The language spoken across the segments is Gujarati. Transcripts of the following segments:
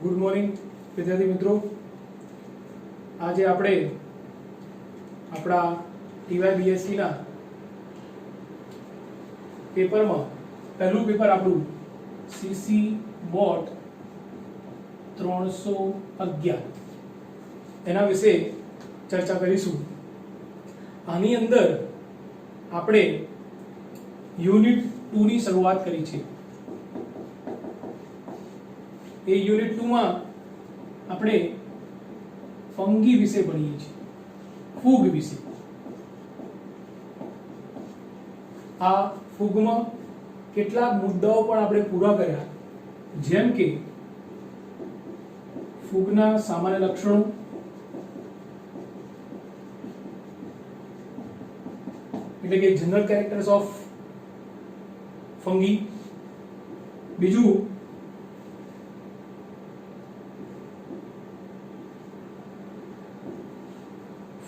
ગુડ મોર્નિંગ વિદ્યાર્થી મિત્રો। આજે આપણે આપણા ટીવાયબીએસસી ના પેપરમાં પહેલું પેપર આપણું સીસી બોટ 311 એના વિશે ચર્ચા કરીશું। આની અંદર આપણે યુનિટ 2 ની શરૂઆત કરી છે। એ યુનિટ 2 માં આપણે ફંગી વિશે ભણીએ છીએ, ફૂગ વિશે। આ ફૂગમાં કેટલાક મુદ્દાઓ પણ આપણે પૂરા કર્યા, જેમ કે ફૂગના સામાન્ય લક્ષણો, એટલે કે જનરલ કેરેક્ટર્સ ઓફ ફંગી। બીજું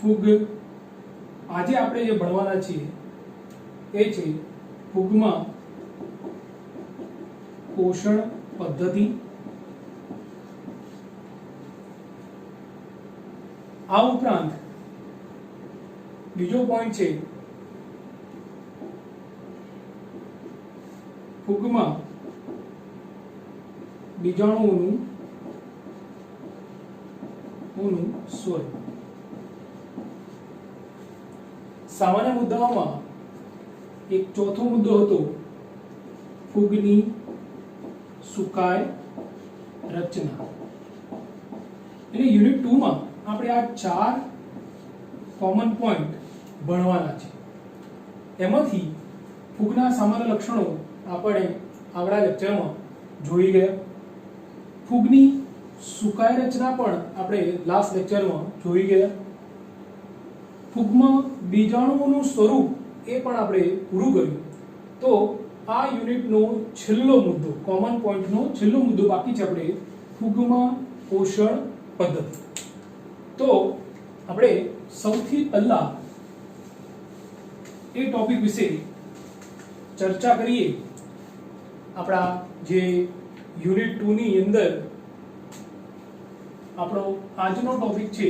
ફૂગ, આજે આપણે જે ભણવાના છીએ એ છે ફૂગમાં પોષણ પદ્ધતિ। આ ઉપરાંત બીજો પોઈન્ટ છે ફૂગમાં બીજાણુઓનું સ્વરૂપ। सामान्य मुद्दाओं एक चौथो मुद्दो हतो फूगनी सुकाय रचना। એટલે યુનિટ 2 માં આપણે આ ચાર કોમન પોઈન્ટ ભણવાના છે। એમાંથી ફૂગના સામાન્ય લક્ષણો આપણે આગલા લેક્ચરમાં જોઈ ગયા। ફૂગની સુકાય રચના પણ આપણે લાસ્ટ લેક્ચરમાં જોઈ ગયા। ફૂગમાં બીજાણુઓનું સ્વરૂપ એ પણ આપણે પૂરું કર્યું। તો આ યુનિટનો છેલ્લો મુદ્દો, કોમન પોઈન્ટનો છેલ્લો મુદ્દો બાકી છે આપણે ફૂગમાં પોષણ પદ્ધતિ। તો આપણે સૌથી પહેલા એ ટોપિક વિશે ચર્ચા કરીએ। આપણા જે યુનિટ 2 ની અંદર આપણો આજનો ટોપિક છે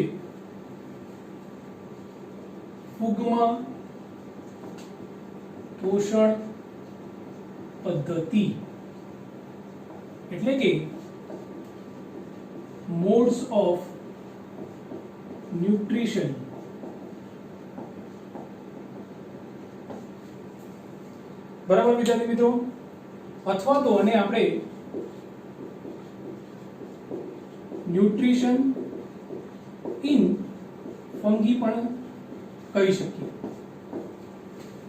ફૂગમાં પોષણ પદ્ધતિ, એટલે કે મોડ્સ ઓફ ન્યુટ્રિશન। બરાબર વિદ્યાર્થી મિત્રો? અથવા તો આને આપણે ન્યુટ્રિશન ઇન ફંગી પણ કહી શકીએ।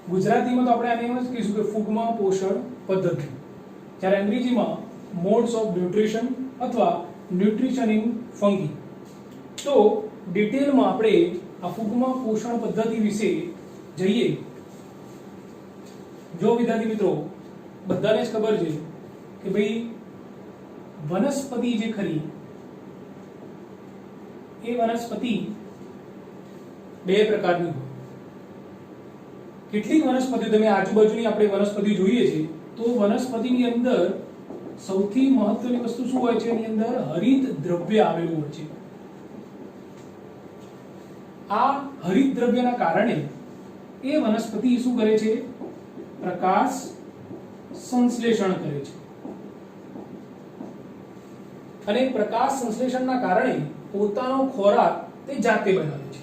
ગુજરાતીમાં તો આપણે આને એમ જ કહીશું કે ફૂગમાં પોષણ પદ્ધતિ, જ્યારે અંગ્રેજીમાં મોડ્સ ઓફ ન્યુટ્રિશન અથવા ન્યુટ્રિશન ઇન ફંગી। તો ડિટેલમાં આપણે આ ફૂગમાં પોષણ પદ્ધતિ વિશે જઈએ। જો વિદ્યાર્થી મિત્રો બધાને જ ખબર છે કે ભાઈ વનસ્પતિ જે ખરી એ વનસ્પતિ બે પ્રકારની હોય। કેટલીક વનસ્પતિઓ તમે આજુબાજુની આપણે વનસ્પતિ જોઈએ છે તો વનસ્પતિની અંદર સૌથી મહત્વની વસ્તુ શું હોય છે? એની અંદર હરિત દ્રવ્ય આવેલું હોય છે। આ હરિત દ્રવ્યના કારણે એ વનસ્પતિ શું કરે છે? પ્રકાશ સંશ્લેષણ કરે છે, અને પ્રકાશ સંશ્લેષણના કારણે પોતાનો ખોરાક તે જાતે બનાવે છે।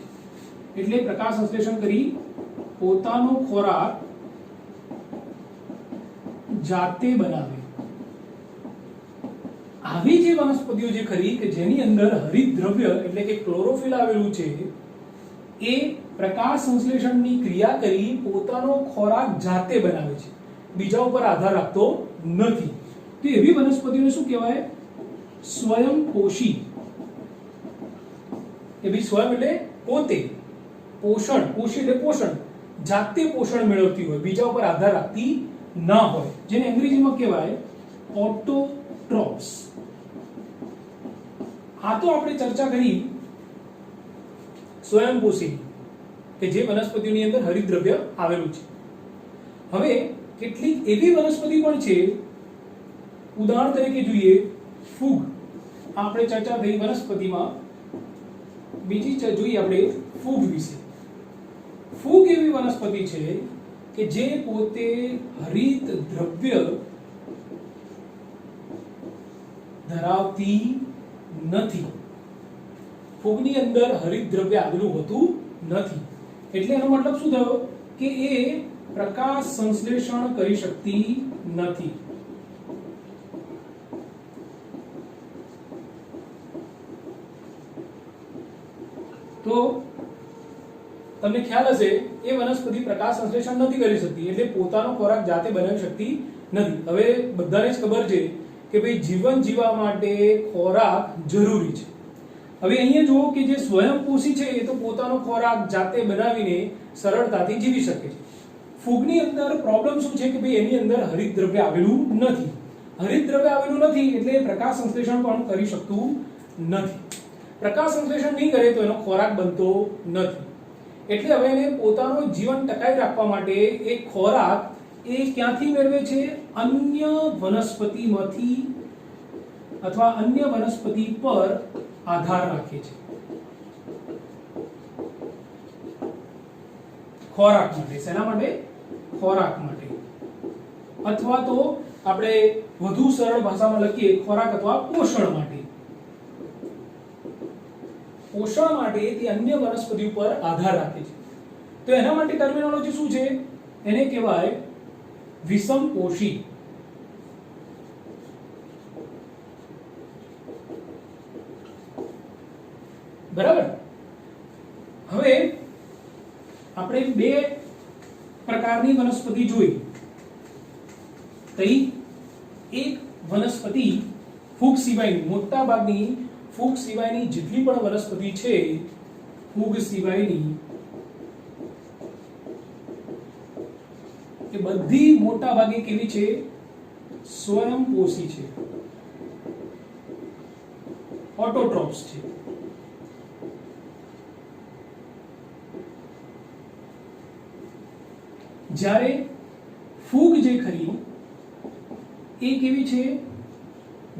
એટલે પ્રકાશ સંશ્લેષણ કરી પોતાનો ખોરાક જાતે બનાવે। આવી જે વનસ્પતિઓ જે ખરી કે જેની અંદર હરિત દ્રવ્ય એટલે કે ક્લોરોફિલ આવેલું છે, એ પ્રકાશ સંશ્લેષણની ક્રિયા કરી પોતાનો ખોરાક જાતે બનાવે છે, બીજા ઉપર આધાર રાખતો નથી। તો એવી વનસ્પતિઓને શું કહેવાય? સ્વયંપોષી। એ ભી સ્વયં એટલે પોતે, પોષણ, પોષી એટલે પોષણ, જાતે પોષણ મેળવતી હોય, બીજા ઉપર આધાર રાખતી ના હોય, જેને અંગ્રેજીમાં કહેવાય ઓટોટ્રોપ્સ। આ તો આપણે ચર્ચા કરી સ્વયંપોષી કે જે વનસ્પતિઓની અંદર હરિતદ્રવ્ય આવેલું છે। હવે કેટલીક એવી વનસ્પતિ પણ છે, ઉદાહરણ તરીકે જોઈએ ફૂગ। આપણે ચર્ચા થઈ વનસ્પતિમાં બીજી જોઈએ આપણે ફૂગ વિશે. ફૂગ એવી વનસ્પતિ છે કે જે પોતે હરિત દ્રવ્ય ધરાવતી નથી. ફૂગની અંદર હરિત દ્રવ્ય આવેલું હોતું નથી. એટલે એનો મતલબ શું થયો કે એ પ્રકાશ સંશ્લેષણ કરી શકતી નથી. તો તમને ખ્યાલ હશે એ વનસ્પતિ પ્રકાશ સંશ્લેષણ નથી કરી શકતી, એટલે પોતાનો ખોરાક જાતે બનાવી શકતી નથી. હવે બધાને જ ખબર છે કે ભાઈ જીવન જીવવા માટે ખોરાક જરૂરી છે. હવે અહીંયા જુઓ કે જે સ્વયંપોષી છે એ તો પોતાનો ખોરાક જાતે બનાવીને સરળતાથી જીવી શકે છે. ફૂગની અંદર પ્રોબ્લેમ શું છે કે ભાઈ એની અંદર હરિત દ્રવ્ય આવેલું નથી. હરિત દ્રવ્ય આવેલું નથી એટલે પ્રકાશ સંશ્લેષણ પણ કરી શકતું નથી. પ્રકાશ સંશ્લેષણ નહીં કરે તો એનો ખોરાક બનતો નથી. એટલે હવે એને પોતાનું જીવન ટકાવી રાખવા માટે એ ખોરાક એ ક્યાંથી મેળવે છે? અન્ય વનસ્પતિમાંથી અથવા અન્ય વનસ્પતિ પર આધાર રાખે છે ખોરાક માટે. શેના માટે? ખોરાક માટે. અથવા તો આપણે વધુ સરળ ભાષામાં લખીએ ખોરાક અથવા પોષણ માટે. પોષણ માટે તે અન્ય વનસ્પતિ ઉપર આધાર રાખે છે. તો એના માટે ટર્મિનોલોજી શું છે? એને કહેવાય વિષમપોષી. બરાબર. હવે આપણે બે પ્રકારની વનસ્પતિ જોઈ. તઈ એક વનસ્પતિ ફૂગ સિવાયની, મોટા ભાગની ફૂગ સિવાયની જેટલી પણ વનસ્પતિ છે, ફૂગ સિવાયની એ બધી મોટા ભાગે કેવી છે? સ્વયંપોષી છે, ઓટોટ્રોપ્સ છે. જ્યારે ફૂગ જે ખરી એ કેવી છે?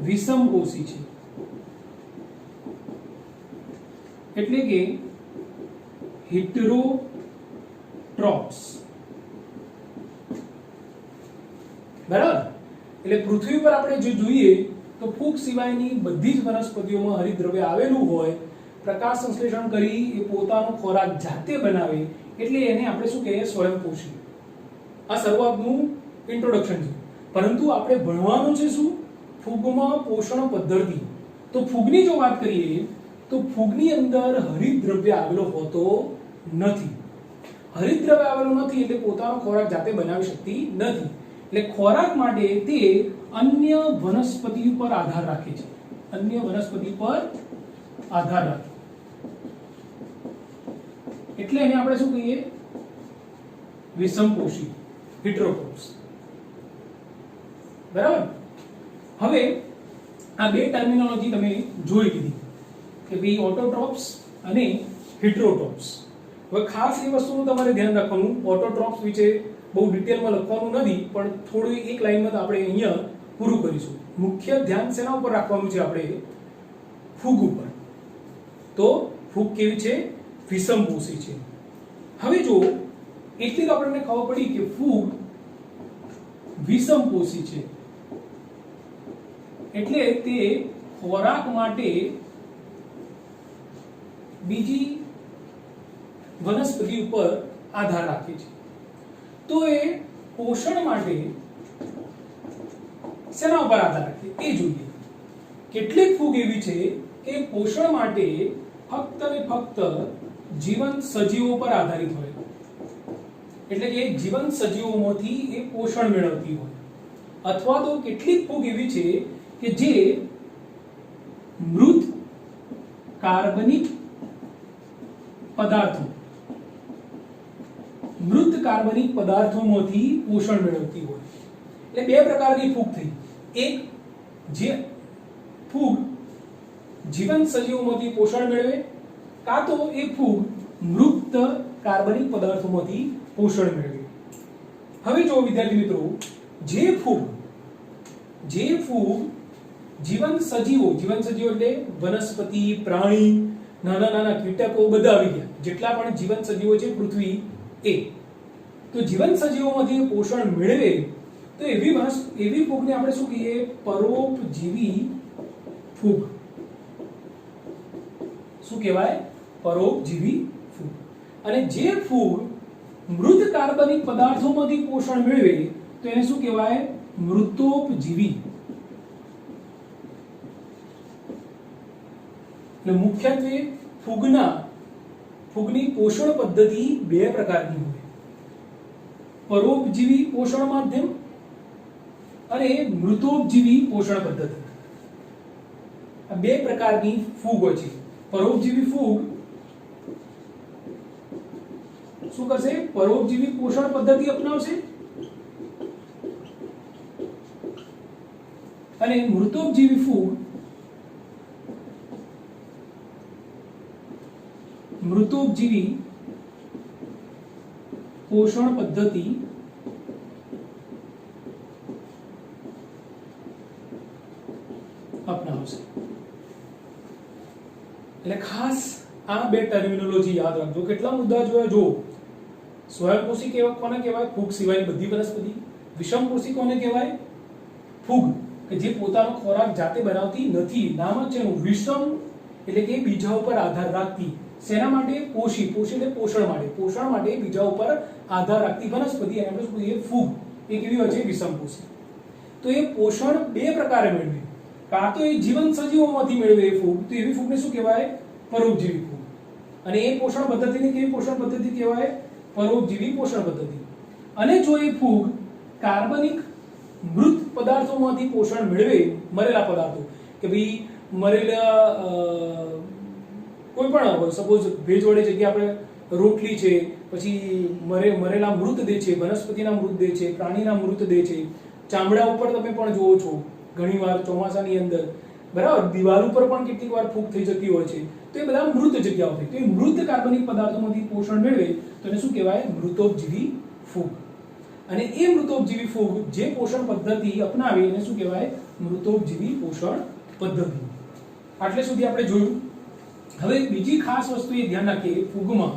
વિષમપોષી છે. એટલે કે હિટરોટ્રોપ્સ. બરાબર. એટલે પૃથ્વી પર આપણે જો જોઈએ તો ફૂગ સિવાયની બધી જ વનસ્પતિઓમાં હરિતદ્રવ્ય આવેલું હોય, પ્રકાશ સંશ્લેષણ કરી એ પોતાનો ખોરાક જાતે બનાવે, એટલે એને આપણે શું કહીએ? સ્વયંપોષી. આ શરૂઆતનું ઇન્ટ્રોડક્શન છે. પરંતુ આપણે ભણવાનું છે શું? ફૂગમાં પોષણ પદ્ધતિ. તો ફૂગની જો વાત કરીએ તો ફૂગની અંદર હરિતદ્રવ્ય આવેલો હોતો નથી. હરિતદ્રવ્ય આવેલો નથી એટલે પોતાનો ખોરાક જાતે બનાવી શકતી નથી. એટલે ખોરાક માટે તે અન્ય વનસ્પતિ પર આધાર રાખે છે. અન્ય વનસ્પતિ પર આધાર રાખે, એટલે એને આપણે શું કહીએ? વિષમપોષી, હિટરોટ્રોપ્સ. બરાબર. હવે આ બે ટર્મિનોલોજી તમે જોઈ લીધી કે ભાઈ ઓટોટ્રોપ્સ અને હિટરોટ્રોપ્સ. હવે ખાસ એ વસ્તુનું તમારે ધ્યાન રાખવાનું, ઓટોટ્રોપ્સ વિશે બહુ ડિટેલમાં લખવાનું નથી, પણ થોડી એક લાઈનમાં આપણે અહીંયા પૂરું કરીશું. મુખ્ય ધ્યાન શેના ઉપર રાખવાનું છે? આપણે ફૂગ ઉપર. તો ફૂગ કેવી છે? વિષમપોષી છે. હવે જો એટલી જ આપણને ખબર પડી કે ફૂગ વિષમપોષી છે એટલે તે ખોરાક માટે બીજી વનસ્પતિ ઉપર આધાર રાખે છે. તો એ પોષણ માટે શેના ઉપર આધાર રાખે એ જોઈએ. કેટલીક ફૂગ એવી છે કે પોષણ માટે ફક્ત ને ફક્ત જીવંત સજીવો પર આધારિત હોય, એટલે કે જીવંત સજીવોમાંથી એ પોષણ મેળવતી હોય. અથવા તો કેટલીક ફૂગ એવી છે કે જે મૃત કાર્બનિક પદાર્થોમાંથી પોષણ મેળવતી હોય. એટલે બે પ્રકારની ફૂગ થઈ. એક જે ફૂગ જીવંત સજીવોમાંથી પોષણ મેળવે, કાં તો એ ફૂગ મૃત કાર્બનિક પદાર્થોમાંથી પોષણ મેળવે. હવે જો વિદ્યાર્થી મિત્રો, જે ફૂગ જીવન સજીવો એટલે વનસ્પતિ, પ્રાણી, નાના નાના કીટકો બધા આવી ગયા, જેટલા પણ જીવન સજીવો છે પૃથ્વી એ. તો જીવન સજીવોમાંથી પોષણ મેળવે તો એવી ફૂગને આપણે શું કહીએ? પરોપજીવી ફૂગ. શું કહેવાય? પરોપજીવી ફૂગ. અને જે ફૂગ મૃત કાર્બનિક પદાર્થોમાંથી પોષણ મેળવે તો એને શું કહેવાય? મૃતોપજીવી. એટલે મુખ્યત્વે ફૂગની પોષણ પદ્ધતિ બે પ્રકારની હોય: પરોપજીવી પોષણ માધ્યમ અને મૃતોપજીવી પોષણ પદ્ધતિ. આ બે પ્રકારની ફૂગ છે. પરોપજીવી ફૂગ શું કરશે? પરોપજીવી પોષણ પદ્ધતિ અપનાવશે અને મૃતોપજીવી ફૂગ મૃતોપજીવી પોષણ પદ્ધતિ અપનાવશે. એટલે ખાસ આ બે ટર્મિનોલોજી યાદ રાખજો. કેટલા મુદ્દા જોયા? જો સ્વયંપોષી કોને કહેવાય? ફૂગ સિવાયની બધી વનસ્પતિ. વિષમપોષી કોને કહેવાય? ફૂગ કે જે પોતાનો ખોરાક જાતે બનાવતી નથી. નામ જ છે એનું વિષમ, એટલે કે બીજા ઉપર આધાર રાખતી. શેના માટે? પોષી એટલે પોષણ માટે. પોષણ માટે બીજા ઉપર આધાર રાખતી વનસ્પતિ અને આપણે શું કહીએ? ફૂગ. એ કેવી હોય છે? વિષમપોષી. તો એ પોષણ બે પ્રકારે મેળવે. કાં તો એ જીવન સજીવોમાંથી મેળવે એ ફૂગ, તો એવી ફૂગને શું કહેવાય? પરોપજીવી ફૂગ. અને એ પોષણ પદ્ધતિને કેવી પોષણ પદ્ધતિ કહેવાય? પરોપજીવી પોષણ પદ્ધતિ. અને જો એ ફૂગ કાર્બનિક મૃત પદાર્થોમાંથી પોષણ મેળવે, મરેલા પદાર્થો, કે ભાઈ મરેલા કોઈ પણ હોય, સપોઝ ભેજવાળી જગ્યાએ આપણે રોટલી છે, પછી મરેલા મૃતદેહ છે, વનસ્પતિના મૃતદેહ છે, પ્રાણીના મૃતદેહ છે, ચામડા ઉપર તમે પણ જોવો છો ઘણીવાર ચોમાસાની અંદર, બરાબર, દિવાલ ઉપર પણ કેટલીક વાર ફૂગ થઈ જતી હોય છે. તો એ બધા મૃત જગ્યાઓ થઈ. તો એ મૃત કાર્બનિક પદાર્થોમાંથી પોષણ મેળવે તો એને શું કહેવાય? મૃતોપજીવી ફૂગ. અને એ મૃતોપજીવી ફૂગ જે પોષણ પદ્ધતિ અપનાવે એને શું કહેવાય? મૃતોપજીવી પોષણ પદ્ધતિ. આટલે સુધી આપણે જોયું. હવે બીજી ખાસ વસ્તુ એ ધ્યાન રાખીએ ફૂગમાં,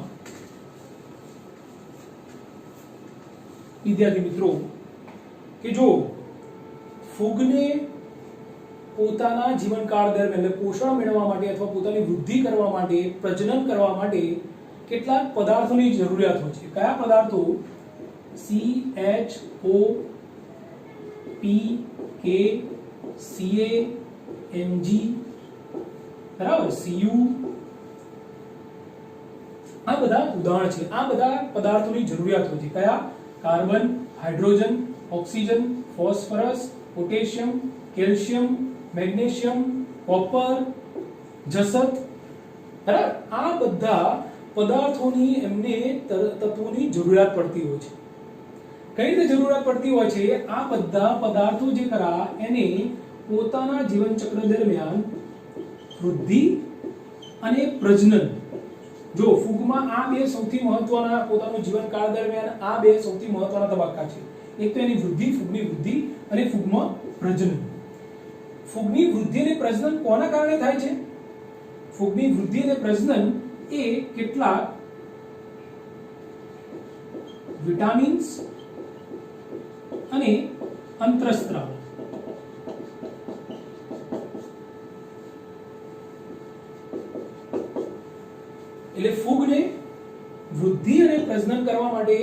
વિદ્યાર્થી મિત્રો, કે જો ફૂગને પોતાના જીવનકાળ દરમિયાન એટલે પોષણ મેળવવા માટે અથવા પોતાની વૃદ્ધિ કરવા માટે, પ્રજનન કરવા માટે કેટલાક પદાર્થોની જરૂરિયાત હોય છે. કયા પદાર્થો? CHOPKCAMG, બરાબર, Cu, આ બધા ઉદાહરણ છે. આ બધા પદાર્થોની જરૂરિયાત હોય છે. કયા? Carbon, hydrogen, oxygen, phosphorus, potassium, calcium, magnesium, copper, જસત, બરાબર. આ બધા પદાર્થોની એમને તત્વોની જરૂરિયાત પડતી હોય છે. કઈ રીતે જરૂરિયાત પડતી હોય છે? આ બધા પદાર્થો જે ખરા એને પોતાના જીવન ચક્ર દરમિયાન વૃદ્ધિ અને પ્રજનન, જો ફૂગમાં આ બે સૌથી મહત્વના, પોતાનું જીવનકાળ દરમિયાન આ બે સૌથી મહત્વના તબક્કા છે. એક તો એની વૃદ્ધિ, ફૂગની વૃદ્ધિ, અને ફૂગમાં પ્રજનન. ફૂગની વૃદ્ધિ અને પ્રજનન કોના કારણે થાય છે? ફૂગની વૃદ્ધિ અને પ્રજનન એ કેટલાક વિટામિન્સ અને અંતઃસ્ત્રાવ, એટલે ફૂગને વૃદ્ધિ અને પ્રજનન કરવા માટે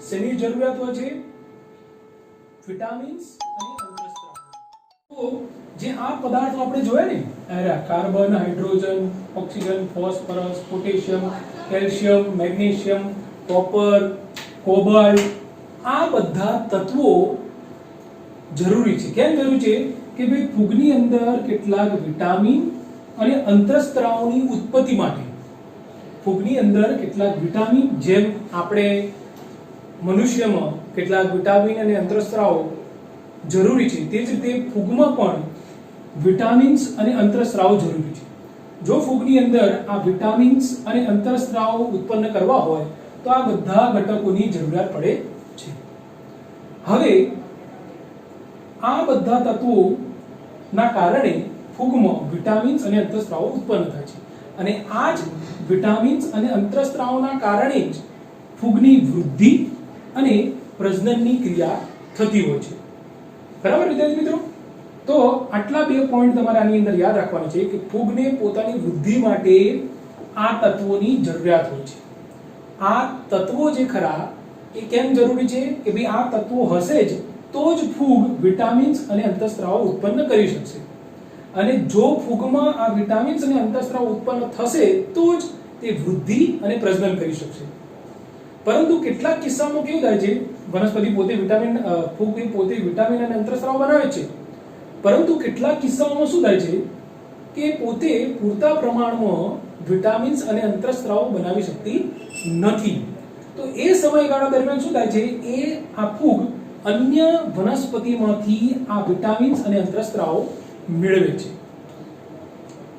શેની જરૂરિયાત હોય છે? વિટામિન્સ અને અંતઃસ્ત્રાવ. તો જે આ પદાર્થો આપણે જોયા ને, carbon, hydrogen, oxygen, phosphorus, potassium, calcium, magnesium, copper, cobalt, આ બધા તત્વો જરૂરી છે. કેમ જરૂરી છે? કે ભાઈ ફૂગની અંદર કેટલાક વિટામિન અને અંતઃસ્ત્રાવોની ઉત્પત્તિ માટે, ફૂગની અંદર કેટલાક વિટામિન, જેમ આપણે મનુષ્યમાં કેટલાક વિટામિન અને અંતઃસ્ત્રાવો જરૂરી છે, તે જ રીતે ફૂગમાં પણ વિટામિન્સ અને અંતઃસ્ત્રાવો જરૂરી છે. જો ફૂગની અંદર આ વિટામિન્સ અને અંતઃસ્ત્રાવો ઉત્પન્ન કરવા હોય તો આ બધા ઘટકોની જરૂરિયાત પડે છે. હવે આ બધા તત્વો ના કારણે ફૂગમાં વિટામિન્સ અને અંતઃસ્ત્રાવો ઉત્પન્ન થાય છે અને આ જ વિટામિન્સ અને અંતઃસ્ત્રાવોના કારણે જ ફૂગની વૃદ્ધિ અને પ્રજનનની ક્રિયા થતી હોય છે. બરાબર વિદ્યાર્થી મિત્રો? તો આટલા બે પોઈન્ટ તમારે આની અંદર યાદ રાખવાના છે કે ફૂગને પોતાની વૃદ્ધિ માટે આ તત્વોની જરૂરિયાત હોય છે. આ તત્વો જે ખરા એ કેમ જરૂરી છે કે ભાઈ આ તત્વો હશે જ તો જ ફૂગ વિટામિન્સ અને અંતઃસ્ત્રાવો ઉત્પન્ન કરી શકશે અને જો ફૂગમાં આ વિટામિન્સ અને અંતઃસ્ત્રાવ ઉત્પન્ન થશે તો જ તે વૃદ્ધિ અને પ્રજનન કરી શકશે. પરંતુ કેટલાક કિસ્સામાં કેવું થાય છે, વનસ્પતિ પોતે વિટામિન ફૂગ પોતે વિટામિન અને અંતઃસ્ત્રાવ બનાવે છે, પરંતુ કેટલાક કિસ્સાઓમાં શું થાય છે કે પોતે પૂરતા પ્રમાણમાં વિટામિન્સ અને અંતઃસ્ત્રાવ બનાવી શકતી નથી. તો એ સમયગાળા દરમિયાન શું થાય છે, એ આ ફૂગ અન્ય વનસ્પતિમાંથી આ વિટામિન્સ અને અંતઃસ્ત્રાવ મેળવે છે.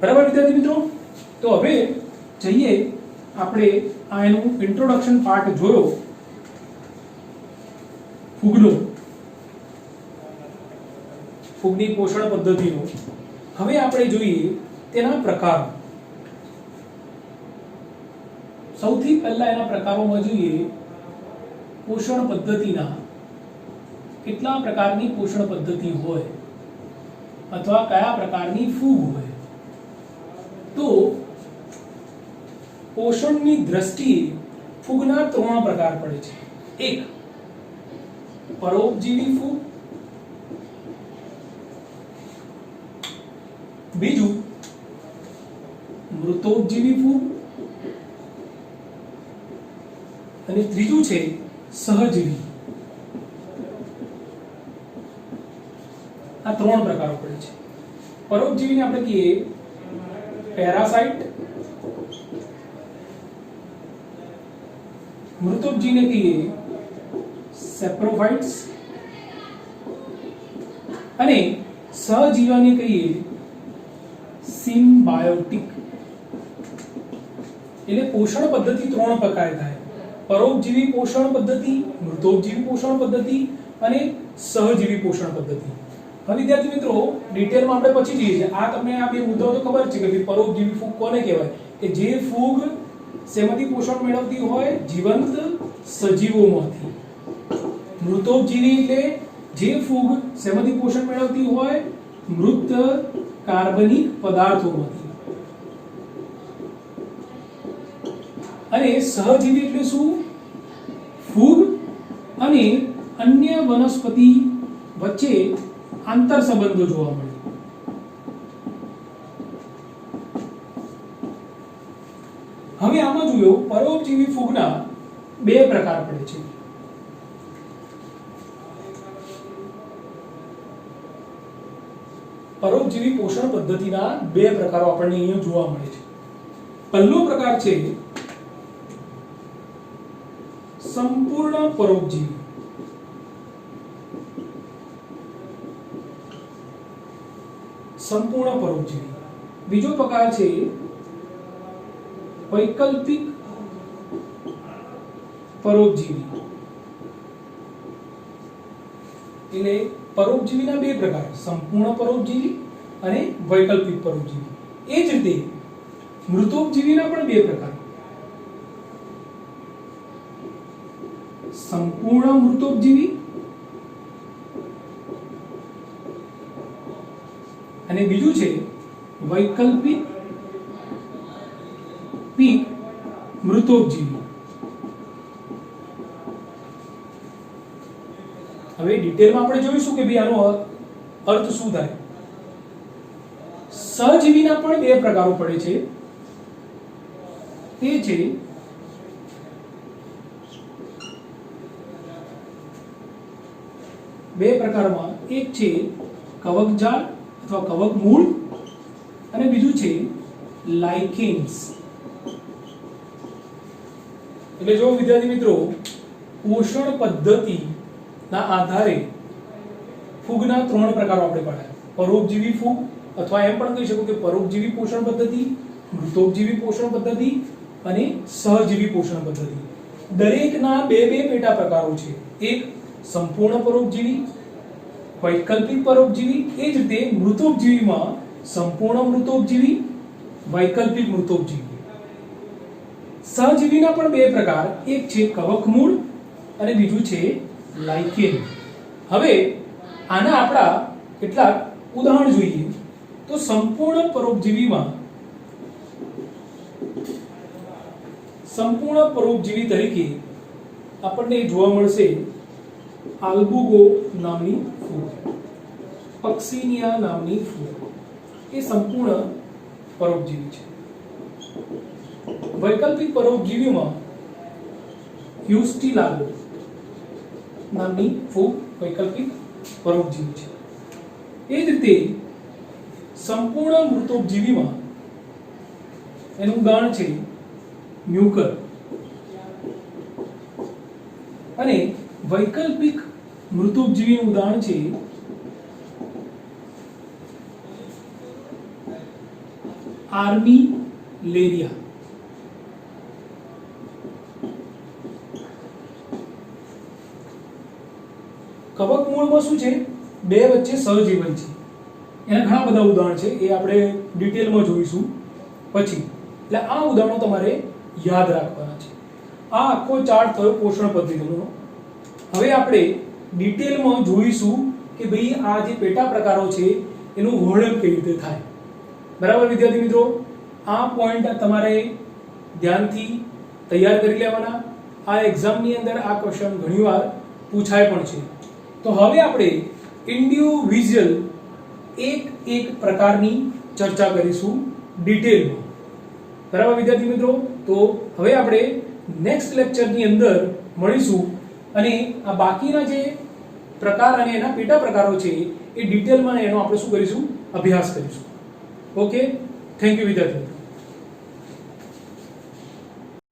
બરાબર વિદ્યાર્થી મિત્રો? તો હવે જઈએ આપણે આ એનું ઇન્ટ્રોડક્શન પાર્ટ જોયો ફૂગની પોષણ પદ્ધતિનો. હવે આપણે જોઈએ તેના પ્રકારો. સૌથી પહેલા એના પ્રકારોમાં જોઈએ પોષણ પદ્ધતિના કેટલા પ્રકારની પોષણ પદ્ધતિ હોય અથવા કયા પ્રકારની ફૂગ હોય. તો પોષણની દ્રષ્ટિએ ફૂગના 3 પ્રકાર પડે છે. એક પરોપજીવી ફૂગ, બીજું મૃતોપજીવી ફૂગ અને ત્રીજું છે સહજીવી. આ 3 પ્રકારો પડે છે. પરોપજીવીને આપણે કહીએ પેરાસાઇટ, મૃતોપજીવીને કહીએ સેપ્રોફાઇટ્સ અને સહજીવાને કહીએ સિમ્બાયોટિક. એટલે પોષણ પદ્ધતિ 3 પ્રકારે થાય: પરોપજીવી પોષણ પદ્ધતિ, મૃતોપજીવી પોષણ પદ્ધતિ અને સહજીવી પોષણ પદ્ધતિ. હવે વિદ્યાર્થી મિત્રો ડિટેલમાં આપણે પછી જઈએ છીએ. આ તમને આ બે મુદ્દાઓ તો ખબર છે કે પરોપજીવી ફૂગ કોને કહેવાય, કે જે ફૂગ શેમાંથી પોષણ મેળવતી હોય, જીવંત સજીવોમાંથી. મૃતોપજીવી એટલે જે ફૂગ શેમાંથી પોષણ મેળવતી હોય, મૃત કાર્બનિક પદાર્થોમાંથી. અને સહજીવી એટલે શું? ફૂગ અને અન્ય વનસ્પતિ વચ્ચે આંતર સંબંધો જોવા મળે. હવે આમાં જોયો પરોપજીવી ફૂગના 2 પ્રકાર પડે છે. પરોપજીવી પોષણ પદ્ધતિના 2 પ્રકારો આપણને અહીંયા જોવા મળે છે. પહેલો પ્રકાર છે સંપૂર્ણ પરોપજીવી. સંપૂર્ણ પરોપજીવી. બીજો પ્રકાર છે વૈકલ્પિક પરોપજીવી. એટલે પરોપજીવીના 2 પ્રકાર: સંપૂર્ણ પરોપજીવી અને વૈકલ્પિક પરોપજીવી. એ જ રીતે મૃતોપજીવીના પણ 2 પ્રકાર: સંપૂર્ણ મૃતોપજીવી અને બીજું છે વૈકલ્પિક મૃતોપજીવી. હવે ડિટેલમાં આપણે જોઈશું કે ભાઈ આનો અર્થ શું થાય. સહજીવીના પણ 2 પ્રકારો પડે છે. તે છે બે પ્રકારમાં. એક છે કવકજાળ અથવા કવક મૂળ અને બીજું છે લાઇકેન્સ. એટલે જો વિદ્યાર્થી મિત્રો પોષણ પદ્ધતિના આધારે ફૂગના 3 પ્રકારો આપણે પાડ્યા: પરોપજીવી ફૂગ અથવા એમ પણ કહી શકો કે પરોપજીવી પોષણ પદ્ધતિ, મૃતોપજીવી પોષણ પદ્ધતિ અને સહજીવી પોષણ પદ્ધતિ. દરેકના 2 પેટા પ્રકારો છે. એક સંપૂર્ણ પરોપજીવી વૈકલ્પિક પરોપજીવી, એ જ રીતે મૃતોપજીવીમાં સંપૂર્ણ મૃતોપજીવી, વૈકલ્પિક મૃતોપજીવી. સહજીવીના પણ બે પ્રકાર, એક છે કવકમૂળ અને બીજું છે લાઇકેન. હવે આના આપણા કેટલાક ઉદાહરણ જોઈએ તો સંપૂર્ણ પરોપજીવી તરીકે આપણને જોવા મળશે આલ્બુગો નામની ફૂગ, પક્સિનિયા નામની ફૂગ. એ સંપૂર્ણ પરોપજીવી છે. વૈકલ્પિક પરોપજીવીમાં હ્યુસ્ટિલાગો નામની ફૂગ વૈકલ્પિક પરોપજીવી છે. એ જ રીતે સંપૂર્ણ મૃતોપજીવીમાં એનું ઉદાહરણ છે મ્યુકર, અને વૈકલ્પિક મૃતોપજીવીનું ઉદાહરણ છે આર્મિલેરિયા. કવકમૂળમાં શું છે, બે વચ્ચે સહજીવન છે. એના ઘણા બધા ઉદાહરણ છે, એ આપણે ડિટેલમાં જોઈશું પછી. એટલે આ ઉદાહરણો તમારે યાદ રાખવાના છે. આ આખો ચાર્ટ થયો પોષણ પદ્ધતિનો. હવે આપણે ડિટેલમાં જોઈશું કે ભાઈ આ જે પેટા પ્રકારો છે એનું વર્ણન કેવી રીતે થાય. બરાબર વિદ્યાર્થી મિત્રો, આ પોઈન્ટ તમારે ધ્યાનથી તૈયાર કરી લેવાના. આ એક્ઝામની અંદર આ ક્વેશ્ચન ઘણીવાર પૂછાય પણ છે. તો હવે આપણે ઇન્ડિવિજ્યુઅલ એક પ્રકારની ચર્ચા કરીશું ડિટેલમાં. બરાબર વિદ્યાર્થી મિત્રો, તો હવે આપણે નેક્સ્ટ લેક્ચરની અંદર મળીશું અને આ બાકીના જે પ્રકાર અને એના પેટા પ્રકારો છે એ ડિટેલમાં એનો આપણે શું કરીશું, અભ્યાસ કરીશું. ઓકે, થેન્ક યુ વિદ્યાર્થી.